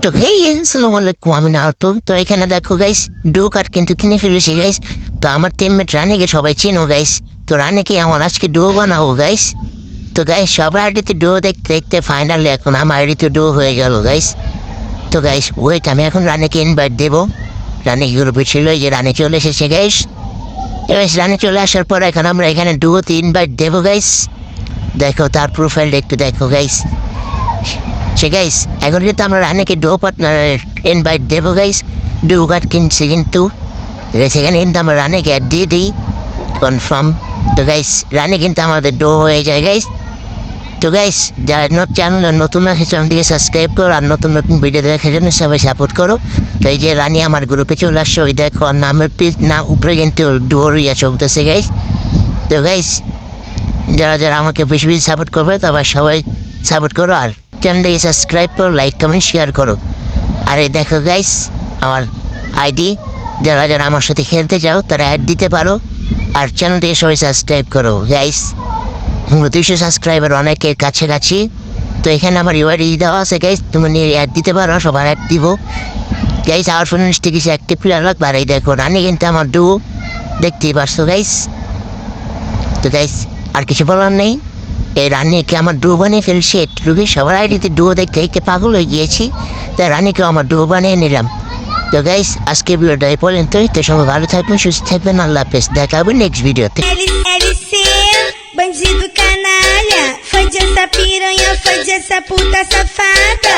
তো হেই আসসালামু আলাইকুম, আমি নাওতো। তো এখানে দেখো গাইস, ডো কার্ড কিন্তু কিনে ফেলেছি গাইস। তো আমার টিমমেট রানিকে সবাই চিনো গাইস। তো রানিকে আমার আজকে ডো বানাবো গাইস। তো গাইস সবার আইডিতে ডো দেখতে দেখতে ফাইনালি এখন আমার আইডিতে ডো হয়ে গেল গাইস। তো গাইস ওয়েট, আমি এখন রানিকে ইনভাইট দেবো। রানি গ্রুপে ছিল, এই যে রানি চলে এসেছে গাইস। গাইস রানি চলে আসার পর এখন আমরা এখানে ডুয়োতে ইনভাইট দেবো গাইস। দেখো তার প্রোফাইলটা একটু দেখো গাইস। সে গাইস এখন কিন্তু আমরা রানিকে ডো পার্টনার ইনভাইট দেবো গাইস। ডো কার্ড কিনছি কিন্তু সেখানে কিন্তু আমরা রানিকে অ্যাড দিয়ে দিই কনফার্ম। তো গাইস রানি কিন্তু আমাদের ডো হয়ে যায় গাইস। তো গাইস যারা চ্যানেল নতুন আছে চ্যানেলটিকে সাবস্ক্রাইব করো, আর নতুন নতুন ভিডিও দেখার জন্য সবাই সাপোর্ট করো। তো এই যে রানি আমার গ্রুপে চলে আসছে, ওই দেখো আর নামের প্লিজ না উপরে কিন্তু ডোর ইয়া চলতেছে গাইস। তো গাইস যারা যারা আমাকে বেশি বেশি সাপোর্ট করবে তারপর সবাই সাপোর্ট করো, আর চ্যানেলটাকে সাবস্ক্রাইব করো, লাইক কমেন্ট শেয়ার করো। আর এই দেখো গাইস আমার আইডি, যারা যারা আমার সাথে খেলতে চাও তারা অ্যাড দিতে পারো, আর চ্যানেলটিকে সবাই সাবস্ক্রাইব করো গাইস। 200 সাবস্ক্রাইবার অনেকের কাছাকাছি। তো এখানে আমার ইউআইডি দেওয়া আছে গাইস, তুমি নিয়ে অ্যাড দিতে পারো, সবার অ্যাড দিব গাইস। আর ফোনটি কিছু অ্যাক্টিভ প্লেয়ার লাগবে। আর এই দেখো রানি কিন্তু আমার ডু দেখতেই পারছো গাইস। তো গাইস আর কিছু বলার নেই, এই রানিকে আমার ডু বানিয়ে ফেলছি একটু। সবার আইডিতে ডুয়ো দেখতে দেখতে পাগল হয়ে গিয়েছি, তাই রানিকেও আমার ডুয়ো বানিয়ে নিলাম। তো গাইস আজকে ভিডিওটা এই পর্যন্তই। তো সবাই ভালো থাকবেন, সুস্থ থাকবেন, আল্লাহ হাফেজ, দেখা হবে নেক্সট ভিডিওতে। LC, bandido canalha, foi dessa piranha, foi dessa puta safada.